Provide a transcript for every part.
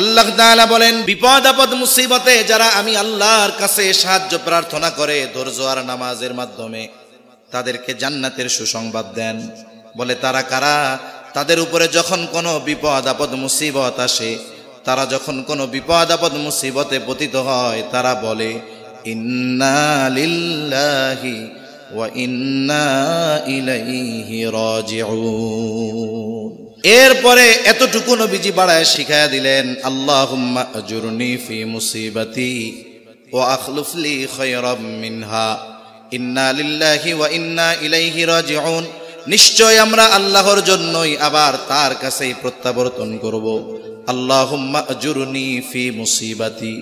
আল্লাহ তাআলা বলেন, বিপদ আপদ মুসিবতে যারা আমি আল্লাহর কাছে সাহায্য প্রার্থনা করে ধৈর্য আর নামাজের মাধ্যমে, তাদেরকে জান্নাতের সুসংবাদ দেন। বলে তারা কারা? তাদের উপরে যখন কোনো বিপদ আপদ মুসিবত আসে, তারা যখন কোনো বিপদ আপদ মুসিবতে পতিত হয়, তারা বলে ইন্না লিল্লাহি ওয়া ইন্না ইলাইহি রাজিউন। এরপরে এতটুকু নবীজি বাড়ায় শিখায়া দিলেন, আল্লাহুম্মা আজুরনি ফি মুসিবাতি ওয়া আখলুফ লি খায়রাম মিনহা ইন্না লিল্লাহি ওয়া ইন্না ইলাইহি রাজিউন। নিশ্চয় আমরা আল্লাহর জন্যই আবার তার কাছেই প্রত্যাবর্তন করব। আল্লাহুম্মা আজুরনি ফি মুসিবাতি,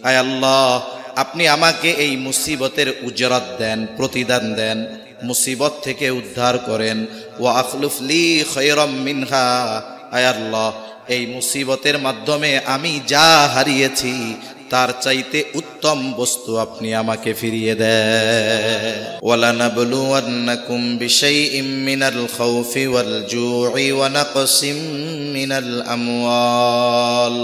আয় আল্লাহ আপনি আমাকে এই মুসিবতের উজরাত দেন, প্রতিদান দেন, মুসিবত থেকে উদ্ধার করেন। ওয়া আখলুফ লি খায়রাম মিনহা, আয় আল্লাহ এই মুসিবতের মাধ্যমে আমি যা হারিয়েছি তার চাইতে উত্তম বস্তু আপনি আমাকে ফিরিয়ে দেন। ওয়ালানাবলুওয়ান্নাকুম বিশাইইম মিনাল খাউফি ওয়াল জুই ওয়া নাকসিম মিনাল আমওয়াল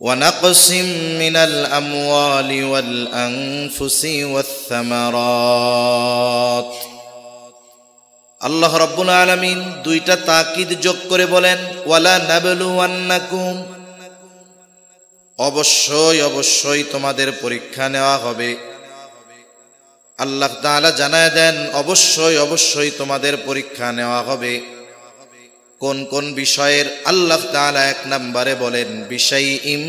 ونقسم من الأموال والأنفس والثمرات। আল্লাহ রাব্বুল আলামিন দুইটা তাকিদ যোগ করে বলেন, ওয়ালা নাবলুওয়ান্নাকুম, অবশ্যই অবশ্যই তোমাদের পরীক্ষা নেওয়া হবে। আল্লাহ তাআলা জানায় দেন অবশ্যই অবশ্যই তোমাদের পরীক্ষা নেওয়া হবে। কোন কোন বিষয়ের? আল্লাহ তাআলা এক নম্বরে বলেন বিশাইইম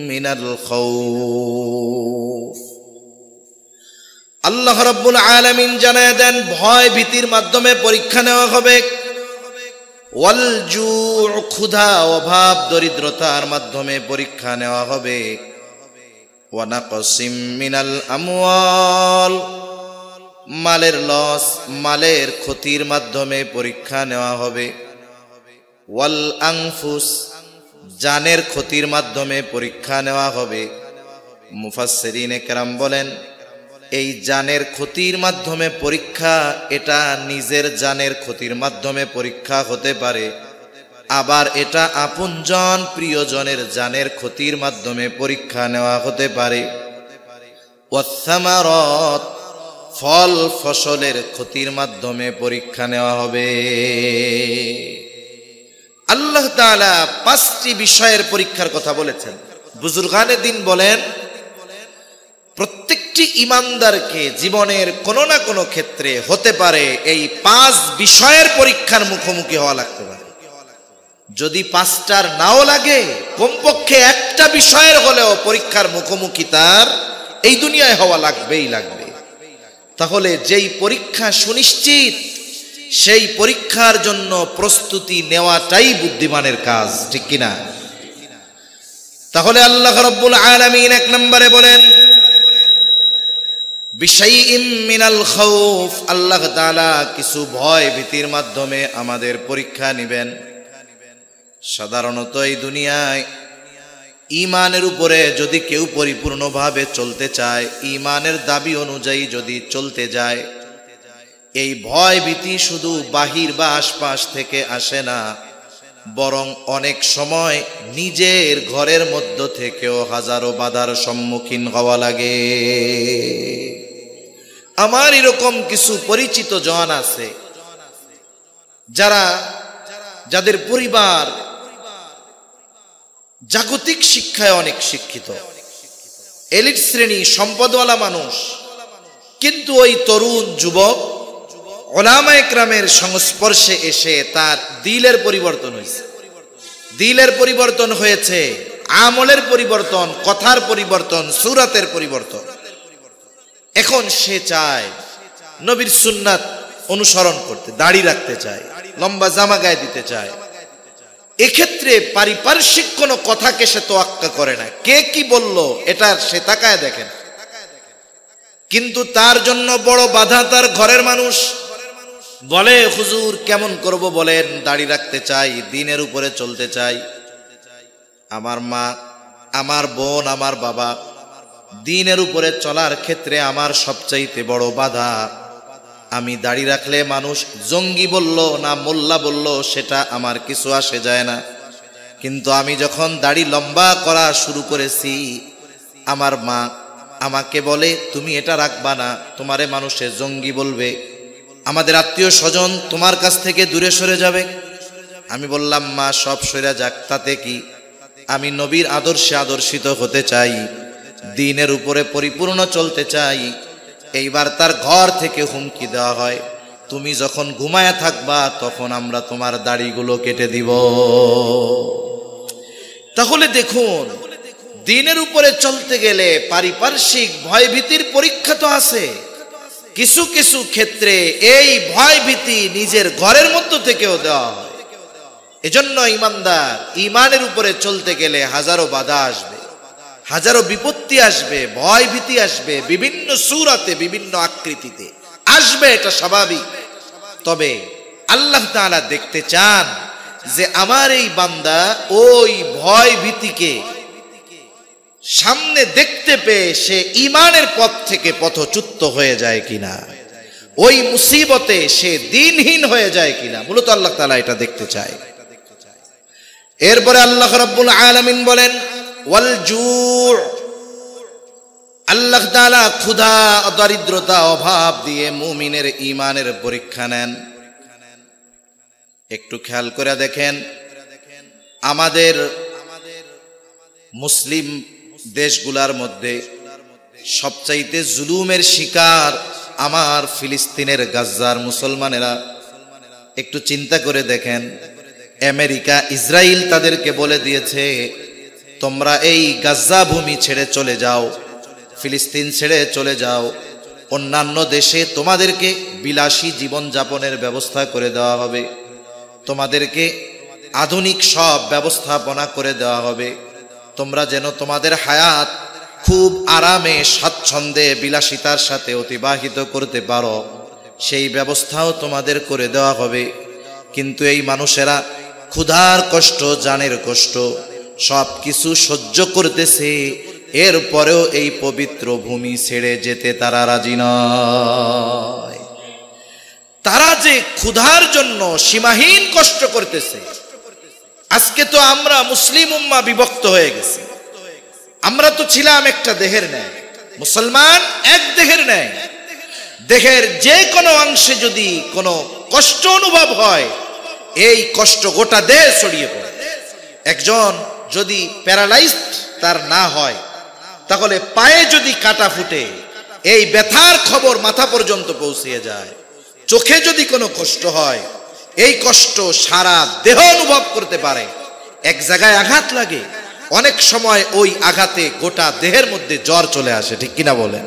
মিনাল খাউফ। আল্লাহ রাব্বুল আলামিন জানায় দেন ভয় ভীতির মাধ্যমে পরীক্ষা নেওয়া হবে। ওয়াল জু', ক্ষুধা অভাব দরিদ্রতার মাধ্যমে পরীক্ষা নেওয়া হবে। ওয়া নাকসিম মিনাল আমওয়াল, মালের লস, মালের ক্ষতির মাধ্যমে পরীক্ষা নেওয়া হবে। ওয়াল আনফুস, জানের ক্ষতির মাধ্যমে পরীক্ষা নেওয়া হবে। মুফাসসিরিনে কেরাম বলেন এই জানের ক্ষতির মাধ্যমে পরীক্ষা, এটা নিজের জানের ক্ষতির মাধ্যমে পরীক্ষা হতে পারে, আবার এটা আপনজন প্রিয়জনের জানের ক্ষতির মাধ্যমে পরীক্ষা নেওয়া হতে পারে। ওয়াসসামারাত, ফল ফসলের ক্ষতির মাধ্যমে পরীক্ষা নেওয়া হবে। আল্লাহ তাআলা 5টি বিষয়ের পরীক্ষার কথা বলেছেন। বুজুর্গানে দিন বলেন প্রত্যেকটি ঈমানদারকে জীবনের কোনো না কোনো ক্ষেত্রে হতে পারে এই 5 বিষয়ের পরীক্ষার মুখোমুখি হওয়া লাগতে পারে। যদি 5টার নাও লাগে, কমপক্ষে একটা বিষয়ের হলেও পরীক্ষার মুখোমুখি তার এই দুনিয়ায় হওয়া লাগবেই লাগবে। তাহলে যেই পরীক্ষা সুনিশ্চিত, সেই পরীক্ষার জন্য প্রস্তুতি নেওয়াটাই বুদ্ধিমানের কাজ, ঠিক কিনা? তাহলে আল্লাহ রাব্বুল আলামিন এক নম্বরে বলেন বিশাইইম মিনাল খাউফ, আল্লাহ তাআলা কিছু ভয় ভীতির মাধ্যমে আমাদের পরীক্ষা নেবেন। সাধারণত এই দুনিয়ায় ঈমানের উপরে যদি কেউ পরিপূর্ণভাবে চলতে চায়, ঈমানের দাবি অনুযায়ী যদি চলতে যায়, এই ভয় ভীতি শুধু বাহির বা আশপাশ থেকে আসে না, বরং অনেক সময় নিজের ঘরের মধ্য থেকেও হাজারো বাধার সম্মুখীন হওয়া লাগে। আমার এরকম কিছু পরিচিত জন আছে যাদের পরিবার জাগতিক শিক্ষায় অনেক শিক্ষিত, এলিট শ্রেণী, সম্পদওয়ালা মানুষ, কিন্তু ওই তরুণ যুবক উলামায়ে কেরামের সংস্পর্শে এসে তার দিলের পরিবর্তন হয়েছে। দিলের পরিবর্তন হয়েছে, আমলের পরিবর্তন, কথার পরিবর্তন, সুরাতের পরিবর্তন। এখন সে চায় নবীর সুন্নাত অনুসরণ করতে, দাড়ি রাখতে চায়, লম্বা জামা গায়ে দিতে চায়। এক্ষেত্রে পারিপার্শ্বিক কোনো কথাকে সে তোয়াক্কা করে না, কে কি বলল এটা সে তাকায় দেখেন। কিন্তু তার জন্য বড় বাধা তার ঘরের মানুষ। বলে হুজুর কেমন করব বলেন, দাড়ি রাখতে চাই, দ্বীনের উপরে চলতে চাই। আমার মা, আমার বোন, আমার বাবা, দ্বীনের উপরে চলার ক্ষেত্রে আমার সবচাইতে বড় বাধা। আমি দাড়ি রাখলে মানুষ জঙ্গি বলল না মোল্লা বলল সেটা আমার কিছু আসে যায় না। কিন্তু আমি যখন দাড়ি লম্বা করা শুরু করেছি, আমার মা আমাকে বলে তুমি এটা রাখবা না, তোমারে মানুষে জঙ্গি বলবে, আমাদের আত্মীয় স্বজন তোমার কাছ থেকে দূরে সরে যাবে। আমি বললাম মা সব সরে যাক, তাতে কি, আমি নবীর আদর্শে আদর্শিত হতে চাই, দ্বীনের উপরে পরিপূর্ণ চলতে চাই। এইবার তার ঘর থেকে হুমকি দেওয়া হয়, তুমি যখন ঘুমায়া থাকবা তখন আমরা তোমার দাড়িগুলো কেটে দিব। তাহলে দেখুন, দ্বীনের উপরে চলতে গেলে পারিপার্শ্বিক ভয়ভীতির পরীক্ষা তো আছে। কিছু কিছু ক্ষেত্রে এই ভয়ভীতি নিজের ঘরের মধ্য থেকেও দেওয়া হয়। এজন্য ইমানদার ইমানের উপরে চলতে গেলে হাজারো বাধা আসবে, হাজারো বিপত্তি আসবে, ভয় ভীতি আসবে, বিভিন্ন সূরাতে বিভিন্ন আকৃতিতে আসবে, এটা স্বাভাবিক। তবে আল্লাহ তাআলা দেখতে চান যে আমার এই বান্দা ওই ভয় ভীতিকে সামনে দেখতে পেয়ে সে ইমানের পথ থেকে পথচ্যুত হয়ে যায় কিনা, ওই মুসিবতে সে দ্বীনহীন হয়ে যায় কিনা। মূলত আল্লাহ তাআলা এটা দেখতে চায়। এরপরে আল্লাহ রাব্বুল আলামিন বলেন ওয়াল জু', আল্লাহ তাআলা ক্ষুধা, দারিদ্রতা, অভাব দিয়ে মুমিনের ঈমানের পরীক্ষা নেন। একটু খেয়াল করে দেখেন, আমাদের মুসলিম দেশগুলোর মধ্যে সবচাইতে জুলুমের শিকার আমার ফিলিস্তিনের গাজ্জার মুসলমানেরা। একটু চিন্তা করে দেখেন, আমেরিকা, ইসরায়েল তাদেরকে বলে দিয়েছে তোমরা এই গাজ্জা ভূমি ছেড়ে চলে যাও, ফিলিস্তিন ছেড়ে চলে যাও, অন্যান্য দেশে তোমাদেরকে বিলাসী জীবন যাপনের ব্যবস্থা করে দেওয়া হবে, তোমাদেরকে আধুনিক সব ব্যবস্থাপনা করে দেওয়া হবে, তোমরা যেন তোমাদের হায়াত খুব আরামে স্বাচ্ছন্দ্যে বিলাসিতার সাথে অতিবাহিত করতে পারো, সেই ব্যবস্থাও তোমাদের করে দেওয়া হবে। কিন্তু এই মানুষেরা ক্ষুধার কষ্ট, জানের কষ্ট সব কিছু সহ্য করতেছে, এরপরেও এই পবিত্র ভূমি ছেড়ে যেতে তারা রাজি নয়। তারা যে ক্ষুধার জন্য সীমাহীন কষ্ট করতেছে। আজকে তো আমরা মুসলিম উম্মাহ বিভক্ত হয়ে গেছি। আমরা তো ছিলাম একটা দেহের ন্যায়, মুসলমান এক দেহের ন্যায়। দেহের যে কোনো অংশে যদি কোনো কষ্ট অনুভব হয়, এই কষ্ট গোটা দেহ ছড়িয়ে পড়ে। একজন যদি প্যারালাইজড তার না হয়, তাহলে পায়ে যদি কাটা ফুটে, এই ব্যথার খবর মাথা পর্যন্ত পৌঁছিয়ে যায়। চোখে যদি কোনো কষ্ট হয়, এই কষ্ট সারা দেহ অনুভব করতে পারে। এক জায়গায় আঘাত লাগে, অনেক সময় ওই আঘাতে গোটা দেহের মধ্যে জ্বর চলে আসে, ঠিক কিনা বলেন?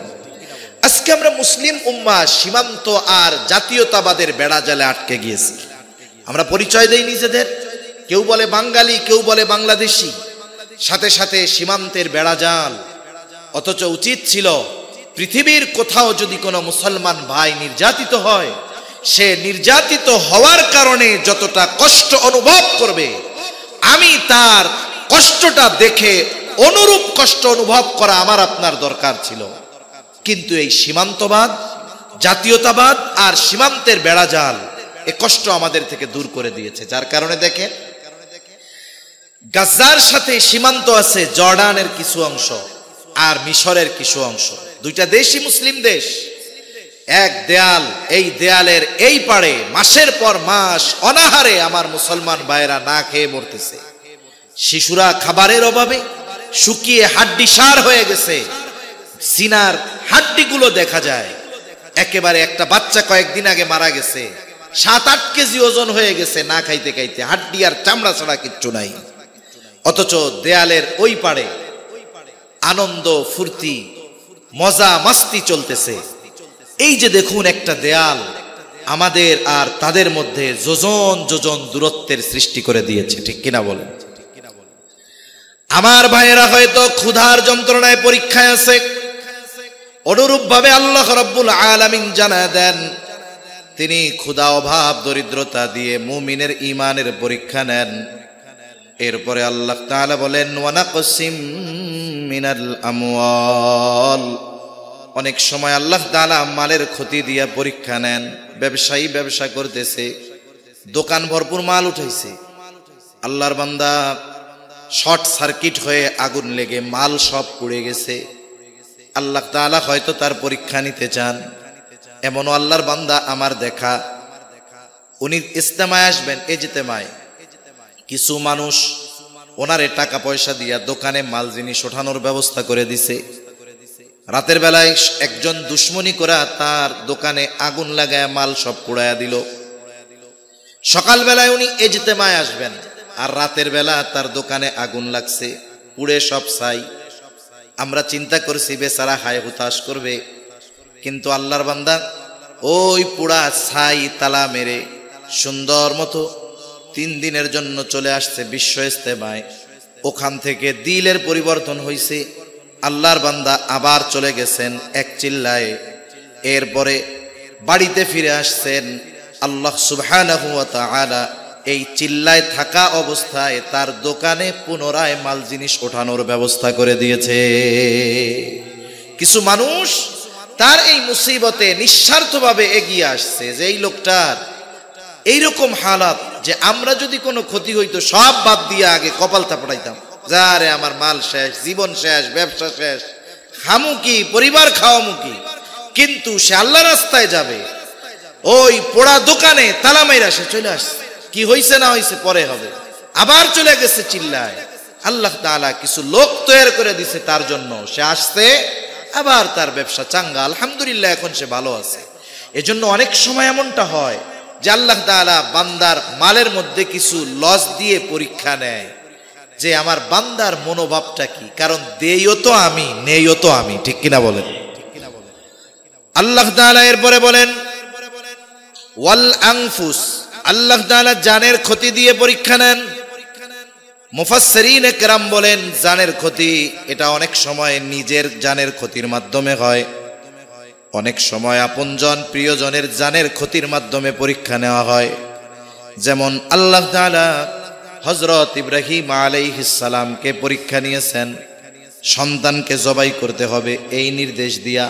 আজকে আমরা মুসলিম উম্মাহ সীমান্ত আর জাতীয়তাবাদের বেড়া জালে আটকে গিয়েছি। আমরা পরিচয় দেই নিজেদের, কেউ বলে বাঙালি, কেউ বলে বাংলাদেশি, সাথে সাথে সীমান্তের বেড়াজাল। অথচ উচিত ছিল পৃথিবীর কোথাও যদি কোনো মুসলমান ভাই নির্যাতিত হয়, সে নির্যাতিত হওয়ার কারণে যতটা কষ্ট অনুভব করবে, আমি তার কষ্টটা দেখে অনুরূপ কষ্ট অনুভব করা আমার আপনার দরকার ছিল। কিন্তু এই সীমান্তবাদ, জাতীয়তাবাদ আর সীমান্তের বেড়াজাল এ কষ্ট আমাদের থেকে দূর করে দিয়েছে। যার কারণে দেখেন, গাজ্জার সাথে সীমান্ত আছে জর্ডানের কিছু অংশ আর মিশরের কিছু অংশ। দুইটা দেশই মুসলিম দেশ, এক দেয়াল। এই দেয়ালের এই পারে মাসের পর মাস অনাহারে আমার মুসলমান ভাইয়েরা না খেয়ে মরতেছে। শিশুরা খাবারের অভাবে শুকিয়ে হাড্ডি সার হয়ে গেছে। সিনার হাড্ডিগুলো দেখা যায় একেবারে। একটা বাচ্চা কয়েকদিন আগে মারা গেছে, 7-8 কেজি ওজন হয়ে গেছে না খাইতে খাইতে, হাড্ডি আর চামড়া ছাড়া কিচ্ছু নাই। অথচ দেয়ালের ওই পারে আনন্দ, ফুর্তি, মজা, মাস্তি চলতেছে। এই যে দেখুন, একটা দেয়াল আমাদের আর তাদের মধ্যে যোজন যোজন দূরত্বের সৃষ্টি করে দিয়েছে, ঠিক কিনা বলেন? আমার ভাইয়েরা হয়তো ক্ষুধার যন্ত্রণায় পরীক্ষায় আছে। অনুরূপ ভাবে আল্লাহ রাব্বুল আলামিন জানায় দেন, তিনি ক্ষুধা, অভাব, দরিদ্রতা দিয়ে মুমিনের ঈমানের পরীক্ষা নেন। এরপরে আল্লাহ তাআলা বলেন ওয়ানাকসিম মিনাল আমওয়াল। অনেক সময় আল্লাহ তাআলা মালের ক্ষতি দিয়ে পরীক্ষা নেন। ব্যবসায়ী ব্যবসা করতেছে, দোকান ভরপুর মাল উঠাইছে, আল্লাহর বান্দা শর্ট সার্কিট হয়ে আগুন লেগে মাল সব পুড়ে গেছে। আল্লাহ তাআলা হয়তো তার পরীক্ষা নিতে চান। এমনও আল্লাহর বান্দা আমার দেখা, উনি ইজতেমায় আসবেন, ইজতেমায় কিছু মানুষ ওনারে টাকা পয়সা দিয়া দোকানে মাল জিনিস ওঠানোর ব্যবস্থা করে দিছে। রাতের বেলায় একজন দুশ্মনী করা তার দোকানে আগুন লাগায় মাল সব পুড়াইয়া দিল। সকালবেলায় উনি ইজতেমায় আসবেন, আর রাতের বেলা তার দোকানে আগুন লাগছে, পুড়ে সব ছাই। আমরা চিন্তা করছি বেচারা হায় হুতাশ করবে, কিন্তু আল্লাহর বান্দা ওই পুড়া ছাই তালা মেরে সুন্দর মতো 3 দিনের জন্য চলে আসছে বিশ্ব ইজতেমায়। ওখান থেকে দিলের পরিবর্তন হয়েছে। আল্লাহর বান্দা আবার চলে গেছেন এক চিল্লায়। এরপরে বাড়িতে ফিরে আসছেন। আল্লাহ সুবহানাহু ওয়া তাআলা এই চিল্লায় থাকা অবস্থায় তার দোকানে পুনরায় মাল জিনিস ওঠানোর ব্যবস্থা করে দিয়েছে। কিছু মানুষ তার এই মুসিবতে নিঃস্বার্থভাবে এগিয়ে আসছে, যে এই লোকটার এইরকম হালাত যে আমরা যদি কোনো ক্ষতি হইতো সব বাদ দিয়ে আগে কপাল থাপড়াইতাম, যারে আমার মাল শেষ, জীবন শেষ, ব্যবসা শেষ, খামু কি, পরিবার খাওয়ামু কি। কিন্তু সে আল্লাহর রাস্তায় যাবে, ওই পোড়া দোকানে তালা মাইরা সে চলে আসছে। কি হইছে না হইছে পরে হবে, আবার চলে গেছে চিল্লায়। আল্লাহ তাআলা কিছু লোক তৈরি করে দিছে তার জন্য। সে আসছে, আবার তার ব্যবসা চাঙ্গা, আলহামদুলিল্লাহ, এখন সে ভালো আছে। এজন্য অনেক সময় এমনটা হয় যে আল্লাহ তাআলা বান্দার মালের মধ্যে কিছু লস দিয়ে পরীক্ষা নেয়, যে আমার বান্দার মনোভাবটা কি। কারণ দেইও তো আমি, নেইও তো আমি, ঠিক কিনা বলেন? আল্লাহ তাআলা এরপরে বলেন ওয়াল আনফুস, আল্লাহ তাআলা জানের ক্ষতি দিয়ে পরীক্ষা নেন। মুফাসসিরিন কেরাম বলেন জানের ক্ষতি এটা অনেক সময় নিজের জানের ক্ষতির মাধ্যমে হয়, অনেক সময় আপনজন প্রিয়জনের জানের ক্ষতির মাধ্যমে পরীক্ষা নেওয়া হয়। যেমন আল্লাহ তাআলা হযরত ইব্রাহিম আলাইহিস সালামকে পরীক্ষা নিয়েছেন, সন্তানকে জবাই করতে হবে এই নির্দেশ দিয়া।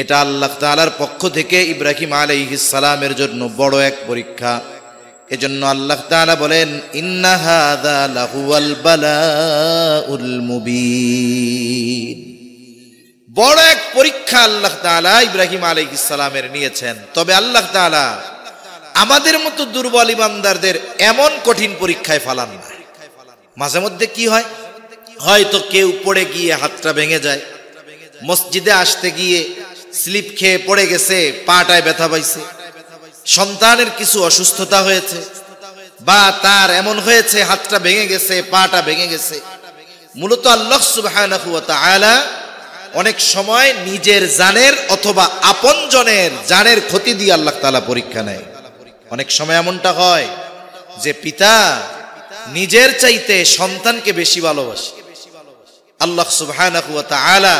এটা আল্লাহ তাআলার পক্ষ থেকে ইব্রাহিম আলাইহিস সালামের জন্য বড় এক পরীক্ষা। এজন্য আল্লাহ তাআলা বলেন ইন্না হাযা লাহুয়াল বালাউল মুবিন। বড় এক পরীক্ষা আল্লাহ তাআলা ইব্রাহিম আলাইহিস সালামের নিয়েছেন। তবে আল্লাহ তাআলা আমাদের মতো দুর্বল ইমানদারদের এমন কঠিন পরীক্ষায় ফালান না। মাঝে মধ্যে কি হয়, হয়তো কেউ পড়ে গিয়ে হাতটা ভেঙে যায়, মসজিদে আসতে গিয়ে স্লিপ খেয়ে পড়ে গেছে, পাটায় ব্যথা পাইছে, সন্তানের কিছু অসুস্থতা হয়েছে, বা তার এমন হয়েছে হাতটা ভেঙে গেছে, পাটা ভেঙে গেছে। মূলত আল্লাহ সুবহানাহু ওয়া তাআলা অনেক সময় নিজের জানের অথবা আপনজনের জানের ক্ষতি দিয়ে আল্লাহ তাআলা পরীক্ষা নেয়। অনেক সময় এমনটা হয় যে পিতা নিজের চাইতে সন্তানকে বেশি ভালোবাসে। আল্লাহ সুবহানাহু ওয়া তাআলা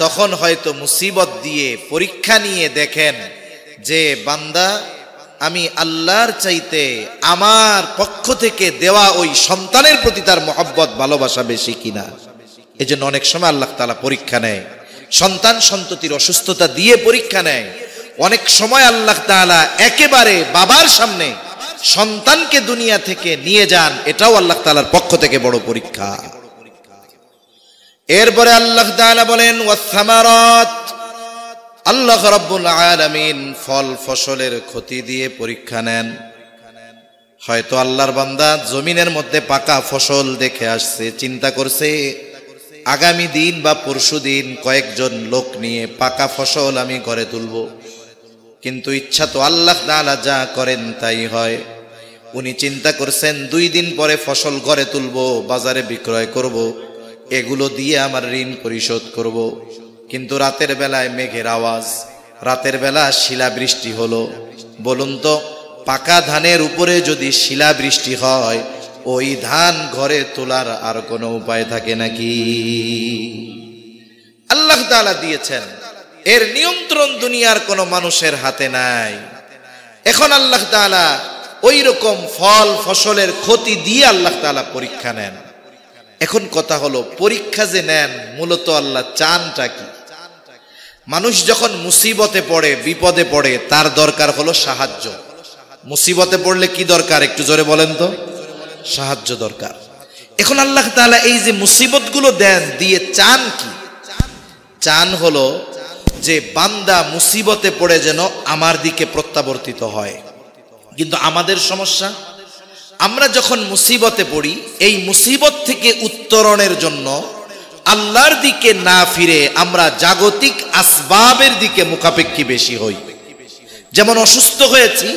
তখন হয়তো মুসিবত দিয়ে পরীক্ষা নিয়ে দেখেন যে বান্দা আমি আল্লাহর চাইতে আমার পক্ষ থেকে দেওয়া ওই সন্তানের প্রতি তার মহব্বত ভালোবাসা বেশি কিনা। এজন্য অনেক সময় আল্লাহ তাআলা পরীক্ষা নেয়, সন্তান সন্ততির অসুস্থতা দিয়ে পরীক্ষা নেয়। অনেক সময় আল্লাহ তাআলা একেবারে বাবার সামনে সন্তানকে দুনিয়া থেকে নিয়ে যান, এটাও আল্লাহ তাআলার পক্ষ থেকে বড় পরীক্ষা। এরপরে আল্লাহ তাআলা বলেন ওয়াস-সামারাত, আল্লাহ রাব্বুল আলামিন ফল ফসলের ক্ষতি দিয়ে পরীক্ষা নেন। হয়তো আল্লাহর বান্দা জমিনের মধ্যে পাকা ফসল দেখে আসছে, চিন্তা করছে আগামী দিন বা পরশু দিন কয়েকজন লোক নিয়ে পাকা ফসল আমি ঘরে তুলব। কিন্তু ইচ্ছা তো আল্লাহ তাআলা যা করেন তাই হয়। উনি চিন্তা করছেন 2 দিন পরে ফসল ঘরে তুলব, বাজারে বিক্রয় করব, এগুলো দিয়ে আমার ঋণ পরিশোধ করব। কিন্তু রাতের বেলায় মেঘের আওয়াজ, রাতের বেলা শিলাবৃষ্টি হলো। বলুন তো পাকা ধানের উপরে যদি শিলাবৃষ্টি হয়, ওই ধান ঘরে তোলার আর কোনো উপায় থাকে নাকি? আল্লাহ তাআলা দিয়েছেন, এর নিয়ন্ত্রণ দুনিয়ার কোনো মানুষের হাতে নাই। এখন আল্লাহ তাআলা ওই রকম ফল ফসলের ক্ষতি দিয়ে আল্লাহ তাআলা পরীক্ষা নেন। এখন কথা হলো পরীক্ষা যে নেন মূলত আল্লাহ চানটা কি? মানুষ যখন মুসিবতে পড়ে, বিপদে পড়ে, তার দরকার হলো সাহায্য। মুসিবতে পড়লে কি দরকার একটু জোরে বলেন তো? সাহায্য দরকার। এখন আল্লাহ তাআলা এই যে মুসিবতগুলো দেন, দিয়ে চান কি? চান হলো যে বান্দা মুসিবতে পড়ে যেন আমার দিকে প্রত্যাবর্তিত হয়। কিন্তু আমাদের সমস্যা, আমরা যখন মুসিবতে পড়ি, এই মুসিবত থেকে উত্তরণের জন্য আল্লাহর দিকে না ফিরে আমরা জাগতিক আসবাবের দিকে মুখাপেক্ষী বেশি হই। যেমন অসুস্থ হয়েছি,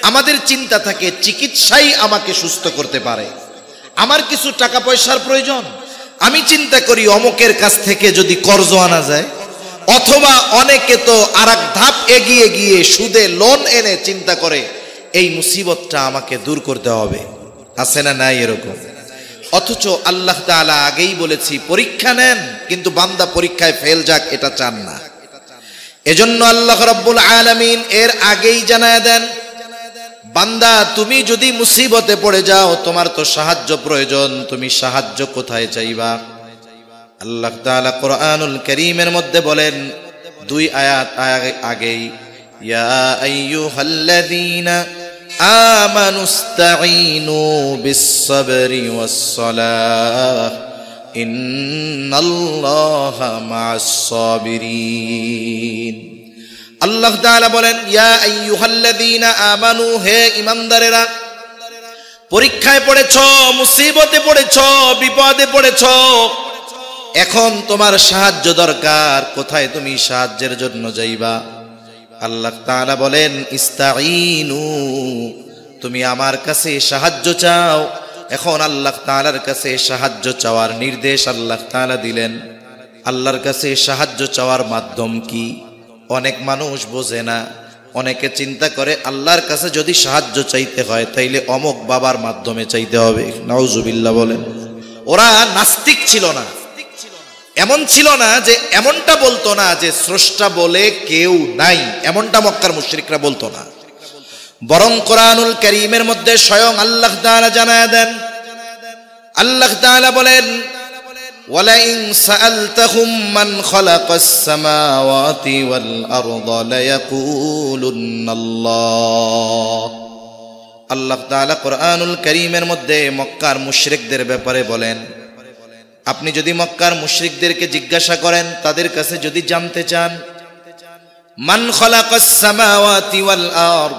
আমাদের চিন্তা থাকে চিকিৎসাই আমাকে সুস্থ করতে পারে। আমার কিছু টাকা পয়সার প্রয়োজন, আমি চিন্তা করি অমুকের কাছ থেকে যদি কর্জ আনা যায়, অথবা অনেকে তো আরেক ধাপ এগিয়ে গিয়ে সুদে লোন এনে চিন্তা করে এই মুসিবতটা আমাকে দূর করতে হবে। আছে না নাই এরকম? অথচ আল্লাহ তাআলা আগেই বলেছি পরীক্ষা নেন, কিন্তু বান্দা পরীক্ষায় ফেল যাক এটা চান না। এজন্য আল্লাহ রাব্বুল আলামিন এর আগেই জানায় দেন, বান্দা তুমি যদি মুসিবতে পড়ে যাও, তোমার তো সাহায্য প্রয়োজন, তুমি সাহায্য কোথায় চাইবা? আল্লাহ তাআলা কোরআনুল কারীমের মধ্যে বলেন 2 আয়াত আগেই, ইয়া আইয়ুহাল্লাযীনা আমানুস্তাঈনু বিস-সাবরি ওয়াস-সালাহ ইন্নাল্লাহা মা'আস-সাবিরিন। আল্লাহ তাআলা বলেন, ইয়া আইয়ুহাল্লাযীনা আমানু, হে ঈমানদারেরা, পরীক্ষায় পড়েছ, মুসিবতে পড়েছ, বিপদে পড়েছ, এখন তোমার সাহায্য দরকার, কোথায় তুমি সাহায্যের জন্য যাইবা? আল্লাহ তাআলা বলেন, ইস্তাঈনু, তুমি আমার কাছে সাহায্য চাও। এখন আল্লাহ তাআলার কাছে সাহায্য চাওয়ার নির্দেশ আল্লাহ তাআলা দিলেন। আল্লাহর কাছে সাহায্য চাওয়ার মাধ্যম কি? অনেক মানুষ বোঝে না, অনেকে চিন্তা করে আল্লাহর কাছে যদি সাহায্য চাইতে হয় তাইলে অমুক বাবার মাধ্যমে চাইতে হবে। নাউজুবিল্লাহ বলেন। ওরা নাস্তিক ছিল না, এমন ছিল না যে, এমনটা বলতো না যে স্রষ্টা বলে কেউ নাই, এমনটা মক্কার মুশরিকরা বলতো না। বরং কোরআনুল কারীমের মধ্যে স্বয়ং আল্লাহ তাআলা জানায় দেন, আল্লাহ তাআলা বলেন, ওয়ালাইন সাআলতাহুম মান খালাকাস সামাওয়াতি ওয়াল আরদা লায়াকুলুন্নাল্লাহ। আল্লাহ তাআলা কোরআনুল কারীমের মধ্যে মক্কার মুশরিকদের ব্যাপারে বলেন, আপনি যদি মক্কার মুশরিকদেরকে জিজ্ঞাসা করেন, তাদের কাছে যদি জানতে চান, মান খালাকাস সামাওয়াতি ওয়াল আরদ,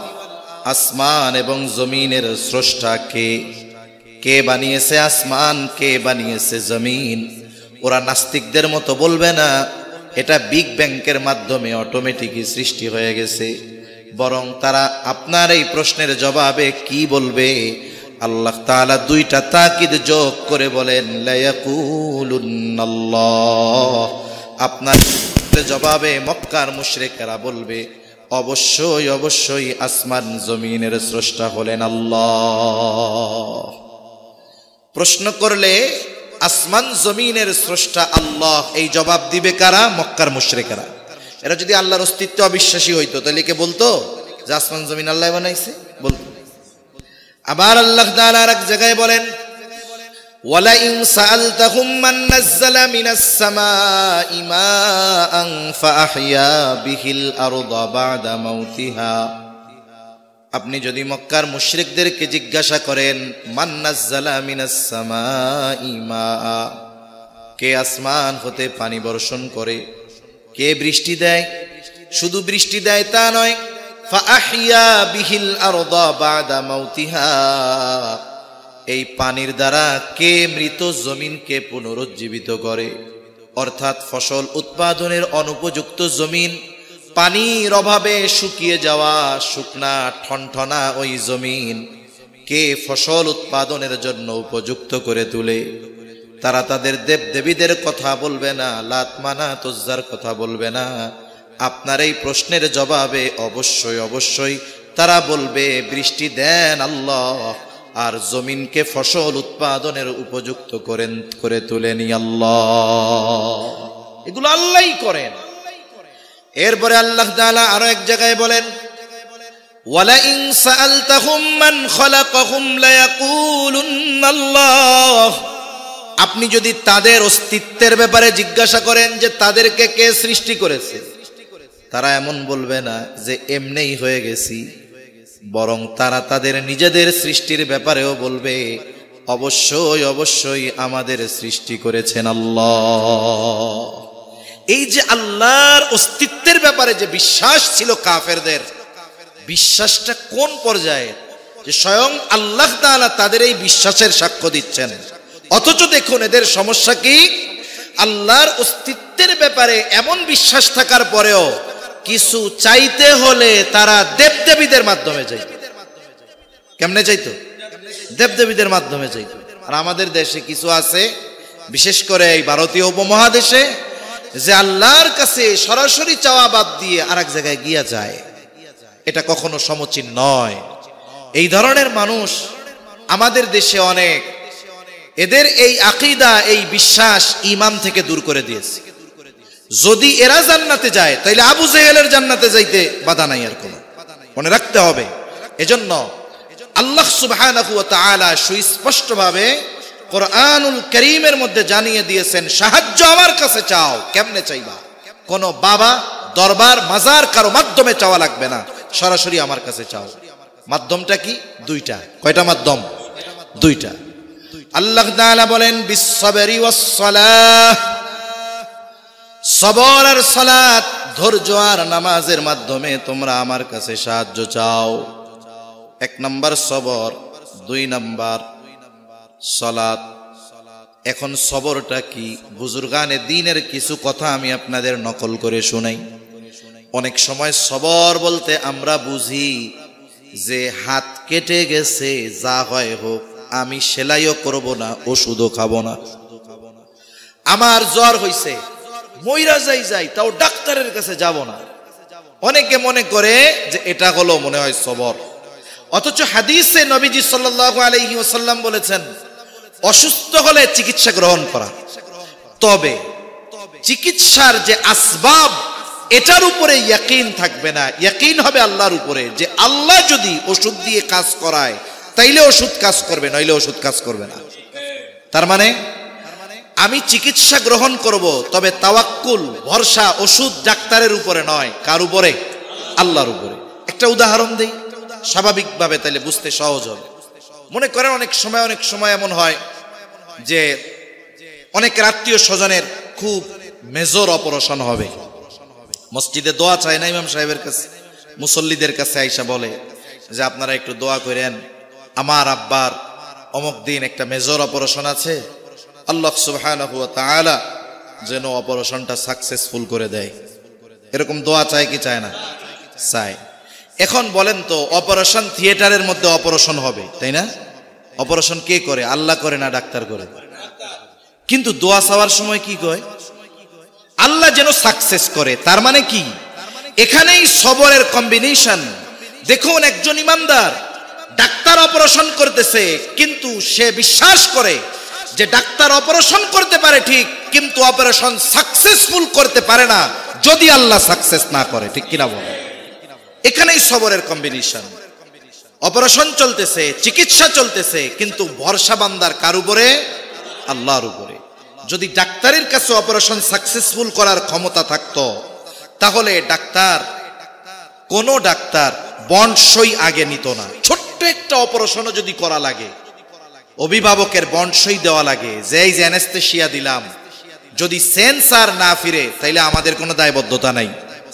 আসমান এবং জমিনের স্রষ্টা কে? কে বানিয়েছে আসমান, কে বানিয়েছে জমিন? ওরা নাস্তিকদের মতো বলবে না এটা বিগ ব্যাংকের মাধ্যমে অটোমেটিকই সৃষ্টি হয়ে গেছে। বরং তারা আপনার এই প্রশ্নের জবাবে কি বলবে? আল্লাহ তাআলা 2টা তাকিদ যোগ করে বলেন, লায়াকুলুন্নাল্লাহ। আপনার জবাবে মক্কার মুশরিকরা বলবে, অবশ্যই অবশ্যই আসমান জমিনের স্রষ্টা হলেন আল্লাহ। প্রশ্ন করলে আসমান জমিনের স্রষ্টা আল্লাহ, এই জবাব দিবে কারা? মক্কার মুশরিকরা। এরা যদি আল্লাহর অস্তিত্বে অবিশ্বাসী হইতো তাহলে কে বলতো যে আসমান জমিন আল্লাহ বানাইছে? বলতো। আবার আল্লাহ তাআলা আরেক জায়গায় বলেন, ওয়ালাইন সাআলতাহুম মান নাযালা মিনাস সামাই মাআন ফাআহইয়া বিহিল আরদা বা'দা মাউতিহা। আপনি যদি মক্কার মুশরিকদেরকে জিজ্ঞাসা করেন, মান নাযালা মিনাস সামাই মাআ, কে আসমান হতে পানি বর্ষণ করে, কে বৃষ্টি দেয়? শুধু বৃষ্টি দেয় তা নয়, ফাআহইয়া বিহিল আরদা বা'দা মাউতিহা, এই পানির দ্বারা কে মৃত জমিনকে পুনরুজ্জীবিত করে? অর্থাৎ ফসল উৎপাদনের অনুপযুক্ত জমিন, পানির অভাবে শুকিয়ে যাওয়া শুকনা ঠনঠনা ওই জমিন কে ফসল উৎপাদনের জন্য উপযুক্ত করে তোলে? তারা তাদের দেবদেবীদের কথা বলবে না, লাত মানাত উজ্জার কথা বলবে না। আপনার এই প্রশ্নের জবাবে অবশ্যই অবশ্যই তারা বলবে, বৃষ্টি দেন আল্লাহ, আর জমিনকে ফসল উৎপাদনের উপযুক্ত করে তোলেনি আল্লাহ। এগুলো আল্লাহই করেন। এরপরে আল্লাহ তাআলা আরো এক জায়গায় বলেন, ওয়ালাইন সাআলতাহুম মান খালাকাহুম লায়াকুলুন্নাল্লাহ। আপনি যদি তাদের অস্তিত্বের ব্যাপারে জিজ্ঞাসা করেন যে তাদেরকে কে সৃষ্টি করেছে, তারা এমন বলবে না যে এমনিই হয়ে গেছি, বরং তারা তাদের নিজেদের সৃষ্টির ব্যাপারেও বলবে, অবশ্যই অবশ্যই আমাদের সৃষ্টি করেছেন আল্লাহ। এই যে আল্লাহর অস্তিত্বের ব্যাপারে যে বিশ্বাস ছিল কাফেরদের, বিশ্বাসটা কোন পর্যায়ে যে স্বয়ং আল্লাহ তাআলা তাদের এই বিশ্বাসের সাক্ষ্য দিচ্ছেন। অথচ দেখুন এদের সমস্যা কি, আল্লাহর অস্তিত্বের ব্যাপারে এমন বিশ্বাস থাকার পরেও কিছু চাইতে হলে তারা দেবদেবীদের মাধ্যমে যাইত। কেমনে যাইতো? দেবদেবীদের মাধ্যমে যাইতো। আর আমাদের দেশে কিছু আছে, বিশেষ করে এই ভারতীয় উপমহাদেশে, যে আল্লাহর কাছে সরাসরি চাওয়া বাদ দিয়ে আরেক জায়গায় গিয়া যায়। এটা কখনো সমীচীন নয়। এই ধরনের মানুষ আমাদের দেশে অনেক। এদের এই আকীদা, এই বিশ্বাস ঈমান থেকে দূর করে দিয়েছে। যদি এরা জান্নাতে যায় তাইলে আবু জেহেলের জান্নাতে যাইতে বাধা নাই, আর কোনো, মনে রাখতে হবে। এজন্য আল্লাহ সুবহানাহু ওয়া তাআলা সুস্পষ্টভাবে কোরআনুল কারীমের মধ্যে জানিয়ে দিয়েছেন, সাহায্য আমার কাছে চাও। কেমনে চাইবা? কোন বাবা, দরবার, মাজার কারো মাধ্যমে চাওয়া লাগবে না, সরাসরি আমার কাছে চাও। মাধ্যমটা কি? দুইটা। কয়টা মাধ্যম? দুইটা। আল্লাহ তাআলা বলেন বিসসাবরি ওয়াস সালাহ, সবর আর সালাত, ধৈর্য আর নামাজের মাধ্যমে তোমরা আমার কাছে সাহায্য চাও। এক নাম্বার সবর, দুই নাম্বার সালাত। এখন সবরটা কি? বুজুর্গানে দ্বীনের কিছু কথা আমি আপনাদের নকল করে শোনাই। অনেক সময় সবর বলতে আমরা বুঝি যে হাত কেটে গেছে, যা হয় হোক, আমি সেলাইও করব না, ওষুধও খাবো না। আমার জ্বর হইছে, মইরা যাই তাও ডাক্তারের কাছে যাব না। অনেকে মনে করে যে এটা হলো মনে হয় সবর। অথচ হাদিসে নবীজি সাল্লাল্লাহু আলাইহি ওয়াসাল্লাম বলেছেন, অসুস্থ হলে চিকিৎসা গ্রহণ করা, তবে চিকিৎসার যে আসবাব এটার উপরে ইয়াকিন থাকবে না। ইয়াকিন হবে আল্লাহর উপরে, যে আল্লাহ যদি ওষুধ দিয়ে কাজ করায় তাইলে ওষুধ কাজ করবে, নইলে ওষুধ কাজ করবে না। তার মানে আমি চিকিৎসা গ্রহণ করব, তবে তাওয়াক্কুল, ভরসা, ওষুধ ডাক্তারের উপরে নয়, কার উপরে? আল্লাহর উপরে। একটা উদাহরণ দেই স্বাভাবিকভাবে, তাইলে বুঝতে সহজ হবে। মনে করেন অনেক সময় এমন হয় যে অনেকের আত্মীয় স্বজনের খুব মেজর অপারেশন হবে, মসজিদে দোয়া চায় না ইমাম সাহেবের কাছে, মুসল্লিদের কাছে আইসা বলে যে আপনারা একটু দোয়া করেন, আমার আব্বার অমুক দিন একটা মেজর অপারেশন আছে, আল্লাহ সুবহানাহু ওয়া তাআলা যেন অপারেশনটা সাকসেসফুল করে দেয়। এরকম দোয়া চায় কি চায় না? চায়। এখন বলেন তো, অপারেশন থিয়েটারের মধ্যে অপারেশন হবে, তাই না? অপারেশন কে করে? আল্লাহ করে না ডাক্তার করে? কিন্তু দোয়া চাওয়ার সময় কি কয়? আল্লাহ যেন সাকসেস করে। তার মানে কি? এখানেই সবরের কম্বিনেশন। দেখুন, একজন ইমানদার ডাক্তার অপারেশন করতেছে, কিন্তু সে বিশ্বাস করে যে ডাক্তার অপারেশন করতে পারে ঠিক, কিন্তু অপারেশন সাকসেসফুল করতে পারে না যদি আল্লাহ সাকসেস না করে। ঠিক কিনা বলে? এখানেই সবরের কম্বিনেশন। অপারেশন চলতেছে, চিকিৎসা চলতেছে, কিন্তু ভরসা বান্দার কার উপরে? আল্লাহর উপরে। যদি ডাক্তারের কাছে অপারেশন সাকসেসফুল করার ক্ষমতা থাকতো, তাহলে কোন ডাক্তার বন্ড সই আগে নিত না। ছোট্ট একটা অপারেশনও যদি করা লাগে, অভিভাবকের বন্ড সই দেওয়া লাগে যে এই যে অ্যানেস্থেশিয়া দিলাম, যদি সেন্সার না ফিরে তাইলে আমাদের কোনো দায়বদ্ধতা নাই,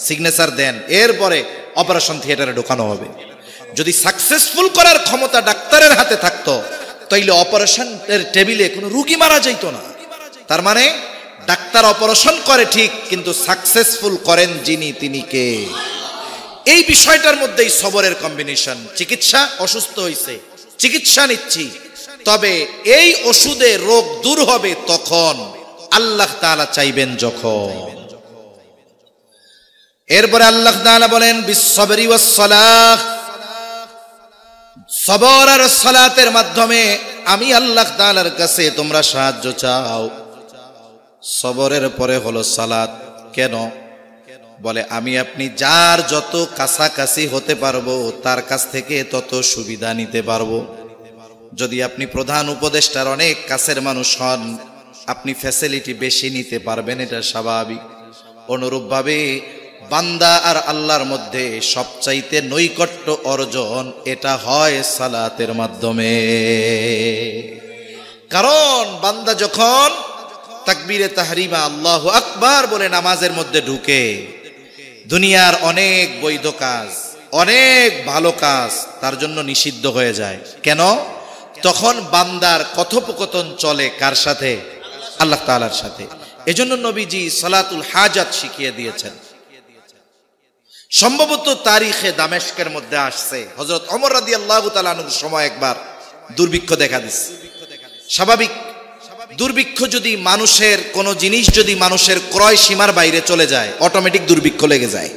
সিগনেচার দেন, এরপরে অপারেশন থিয়েটারে ঢোকানো হবে। যদি সাকসেসফুল করার ক্ষমতা ডাক্তারের হাতে থাকতো, তাইলে অপারেশনের টেবিলে কোনো রোগী মারা যাইতো না। তার মানে ডাক্তার অপারেশন করে ঠিক, কিন্তু সাকসেসফুল করেন যিনি, তিনি কে? এই বিষয়টার মধ্যেই সবরের কম্বিনেশন। চিকিৎসা, অসুস্থ হইছে, চিকিৎসা নিচ্ছি, তবে এই ওষুধে রোগ দূর হবে তখন, আল্লাহ তাআলা চাইবেন যখন। এরপরে আল্লাহ তাআলা বলেন বিসসাবরি ওয়াস সালাহ, সবর আর সালাতের মাধ্যমে আমি আল্লাহ তাআলার কাছে তোমরা সাহায্য চাও। সবরের পরে হলো সালাত। কেন? বলে আমি আপনি যার যত কাছাকাছি হতে পারবো তার কাছ থেকে তত সুবিধা নিতে পারবো। যদি আপনি প্রধান উপদেষ্টার অনেক কাছের মানুষ হন, আপনি ফ্যাসিলিটি বেশি নিতে পারবেন, এটা স্বাভাবিক। অনুরূপভাবে বান্দা আর আল্লাহর মধ্যে সবচাইতে নৈকট্য অর্জন এটা হয় সালাতের মাধ্যমে। কারণ বান্দা যখন তাকবীরে তাহরিমা আল্লাহু আকবার বলে নামাজের মধ্যে ঢুকে, দুনিয়ার অনেক বৈধ কাজ, অনেক ভালো কাজ তার জন্য নিষিদ্ধ হয়ে যায়। কেন? তখন বান্দার কথোপকথন চলে কার সাথে? আল্লাহ তাআলার সাথে। এজন্য নবীজি সালাতুল হাজাত শিখিয়ে দিয়েছেন। সম্ভবত তারিখে দামেস্কের মধ্যে আসছে, হযরত ওমর রাদিয়াল্লাহু তাআলা আনহুর সময় একবার দুর্ভিক্ষ দেখা দিচ্ছে। স্বাভাবিক, দুর্ভিক্ষ যদি মানুষের কোন জিনিস যদি মানুষের ক্রয় সীমার বাইরে চলে যায়, অটোমেটিক দুর্ভিক্ষ লেগে যায়।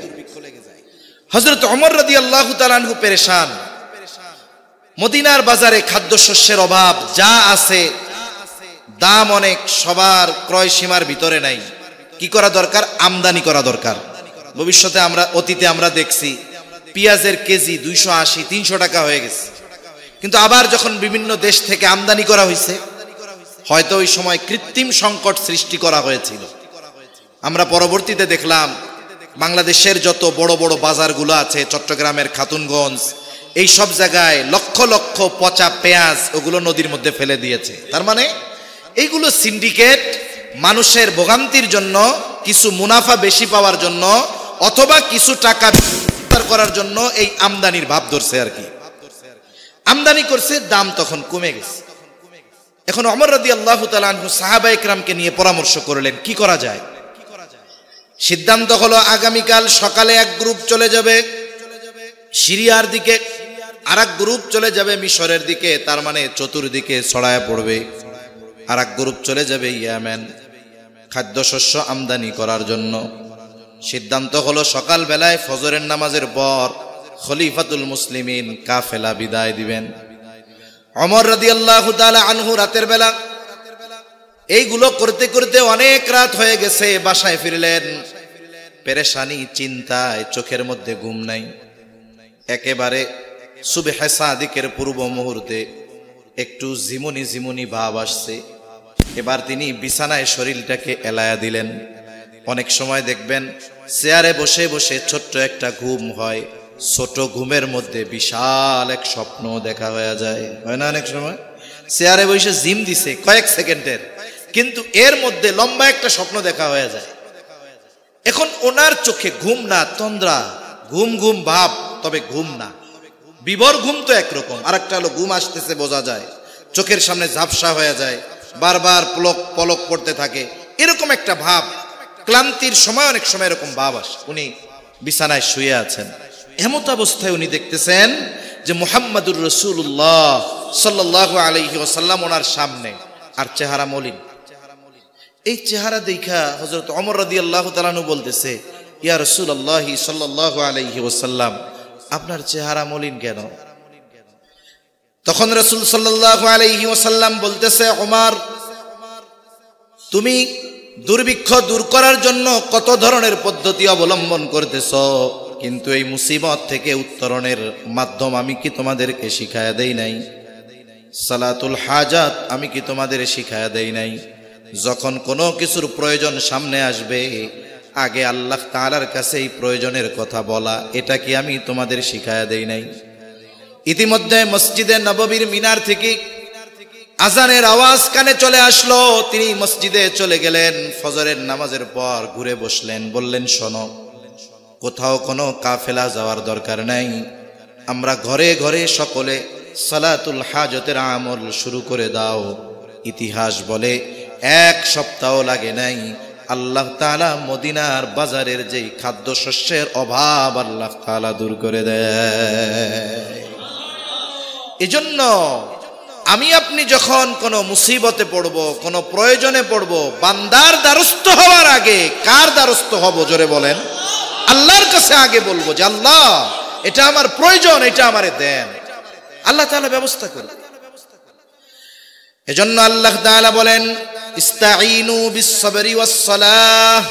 হযরত ওমর রাদিয়াল্লাহু তাআলা আনহু পেরেশান। মদিনার বাজারে খাদ্যশস্যের অভাব, যা আছে দাম অনেক, সবার ক্রয় সীমার ভিতরে নাই। কি করা দরকার? আমদানি করা দরকার। ভবিষ্যতে অতীতে আমরা দেখছি পেঁয়াজের কেজি 280-300 টাকা হয়ে গেছে, কিন্তু আবার যখন বিভিন্ন দেশ থেকে আমদানি করা হয়েছে, হয়তো ওই সময় কৃত্রিম সংকট সৃষ্টি করা হয়েছিল। আমরা পরবর্তীতে দেখলাম বাংলাদেশের যত বড় বড় বাজারগুলো আছে, চট্টগ্রামের খাতুনগঞ্জ, এই সব জায়গায় লক্ষ লক্ষ পচা পেঁয়াজ ওগুলো নদীর মধ্যে ফেলে দিয়েছে। তার মানে এইগুলো সিন্ডিকেট মানুষের ভোগান্তির জন্য, কিছু মুনাফা বেশি পাওয়ার জন্য, অথবা কিছু টাকা করার জন্য এই আমদানির ভাব ধরছে আর কি। আমদানি করছে, দাম তখন কমে গেছে। এখন ওমর রাদিয়াল্লাহু তাআলা আনহু সাহাবায়ে কেরামকে নিয়ে পরামর্শ করলেন কি করা যায়। সিদ্ধান্ত হলো আগামীকাল সকালে এক গ্রুপ চলে যাবে সিরিয়ার দিকে, আর এক গ্রুপ চলে যাবে মিশরের দিকে, তার মানে চতুর্দিকে ছড়ায় পড়বে। আর এক গ্রুপ চলে যাবে ইয়েমেন খাদ্যশস্য আমদানি করার জন্য। সিদ্ধান্ত হলো সকাল বেলায় ফজরের নামাজের পর খলিফাতুল মুসলিমিন কাফেলা বিদায় দিবেন। ওমর রাদিয়াল্লাহু তাআলা আনহু রাতের বেলা এইগুলো করতে করতে অনেক রাত হয়ে গেছে, বাসায় ফিরলেন পেরেশানি, চিন্তায়, চোখের মধ্যে ঘুম নাই। একেবারে সুবহে সাদিকের পূর্ব মুহূর্তে একটু ঝিমুনি ঝিমুনি ভাব আসছে। এবার তিনি বিছানায় শরীরটাকে এলায়া দিলেন। অনেক সময় দেখবেন চেয়ারে বসে বসে ছোট্ট একটা ঘুম হয়, ছোট ঘুমের মধ্যে বিশাল এক স্বপ্ন দেখা হয়ে যায়, হয় না? অনেক সময় চেয়ারে বসে জিম দিছে কয়েক সেকেন্ডের, কিন্তু এর মধ্যে লম্বা একটা স্বপ্ন দেখা হয়ে যায়। এখন ওনার চোখে ঘুম না, তন্দ্রা, ঘুম ঘুম ভাব, তবে ঘুম না। বিভোর ঘুম তো একরকম, আর একটা হলো ঘুম আসতেছে বোঝা যায়, চোখের সামনে ঝাপসা হয়ে যায়, বারবার পলক পড়তে থাকে, এরকম একটা ভাব। ক্লান্তির সময় অনেক সময় এরকম ভাব আসে। উনি বিছানায় শুয়ে আছেন, এমত অবস্থায় উনি দেখতেছেন যে মুহাম্মাদুর রাসূলুল্লাহ সাল্লাল্লাহু আলাইহি ওয়াসাল্লাম ওনার সামনে, আর চেহারা মলিন। এই চেহারা দেখা হযরত ওমর রাদিয়াল্লাহু তাআলা আনহু বলতেছে, ইয়া রাসূলুল্লাহ সাল্লাল্লাহু আলাইহি ওয়াসাল্লাম, আপনার চেহারা মলিন কেন? তখন রাসূল সাল্লাল্লাহু আলাইহি ওয়াসাল্লাম বলতেছে, ওমর, তুমি দুর্ভিক্ষ দূর করার জন্য কত ধরনের পদ্ধতি অবলম্বন করতেছো, কিন্তু এই মুসিবত থেকে উত্তরণের মাধ্যম আমি কি তোমাদেরকে শিখায়া দেই নাই? সালাতুল হাজাত আমি কি তোমাদের শিখায়া দেই নাই? যখন কোনো কিছুর প্রয়োজন সামনে আসবে, আগে আল্লাহ তাআলার কাছে এই প্রয়োজনের কথা বলা, এটা কি আমি তোমাদের শিখায়া দেই নাই? ইতিমধ্যে মসজিদে নববীর মিনার থেকে আজানের আওয়াজ কানে চলে আসলো। তিনি মসজিদে চলে গেলেন, ফজরের নামাজের পর ঘুরে বসলেন, বললেন, শোনো, কোথাও কোনো কাফেলা যাওয়ার দরকার নাই, আমরা ঘরে ঘরে সকলে সালাতুল হাজতের আমল শুরু করে দাও। ইতিহাস বলে 1 সপ্তাহ লাগে নাই, আল্লাহ তাআলা মদিনার বাজারের যেই খাদ্যশস্যের অভাব আল্লাহ তাআলা দূর করে দেয়। এজন্য আমি আপনি যখন কোনো মুসিবতে পড়ব, কোনো প্রয়োজনে পড়ব, বান্দার দ্বারস্থ হওয়ার আগে কার দ্বারস্থ হব? জোরে বলেন। আল্লাহর কাছে আগে বলবো যে আল্লাহ, এটা আমার প্রয়োজন, এটা আমারে দেন। আল্লাহ তাআলা ব্যবস্থা করবেন। এজন্য আল্লাহ তাআলা বলেন, ইস্তাঈনু বিস-সাবরি ওয়াস-সালাহ।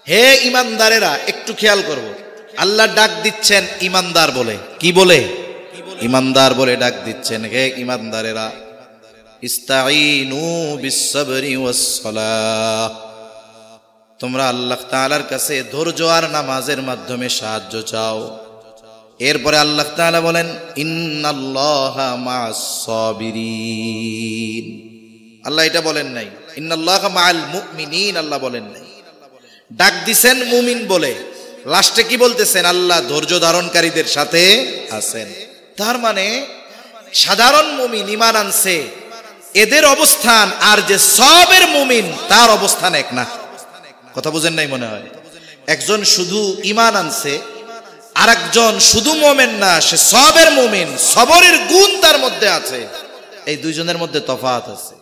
হে ঈমানদারেরা, একটু খেয়াল করব, আল্লাহ ডাক দিচ্ছেন ঈমানদার বলে। কি বলে? ঈমানদার বলে ডাক দিচ্ছেন। হে ঈমানদারেরা, ইস্তাঈনু বিস-সাবরি ওয়াস-সালাহ, তোমরা আল্লাহ তাআলার কাছে ধৈর্য আর নামাজের মাধ্যমে সাহায্য চাও। এরপরে আল্লাহ তাআলা বলেন ইন্নাল্লাহা মা'আস সাবিরিন। আল্লাহ এটা বলেন নাই, ইন্নাল্লাহা মা'আল মুমিনিন আল্লাহ বলেন নাই। ডাক দিছেন মুমিন বলে, লাস্টে কি বলতেছেন? আল্লাহ ধৈর্য ধারণকারীদের সাথে আছেন। তার মানে সাধারণ মুমিন ঈমান আনছে, এদের অবস্থান আর যে সবের মুমিন তার অবস্থান এক না। কথা বুঝেন নাই মনে হয়। একজন শুধু ঈমান আনছে, আর একজন শুধু মুমিন না, সে সবের মুমিন, সবরের গুণ তার মধ্যে আছে। এই দুইজনের মধ্যে তফাৎ আছে।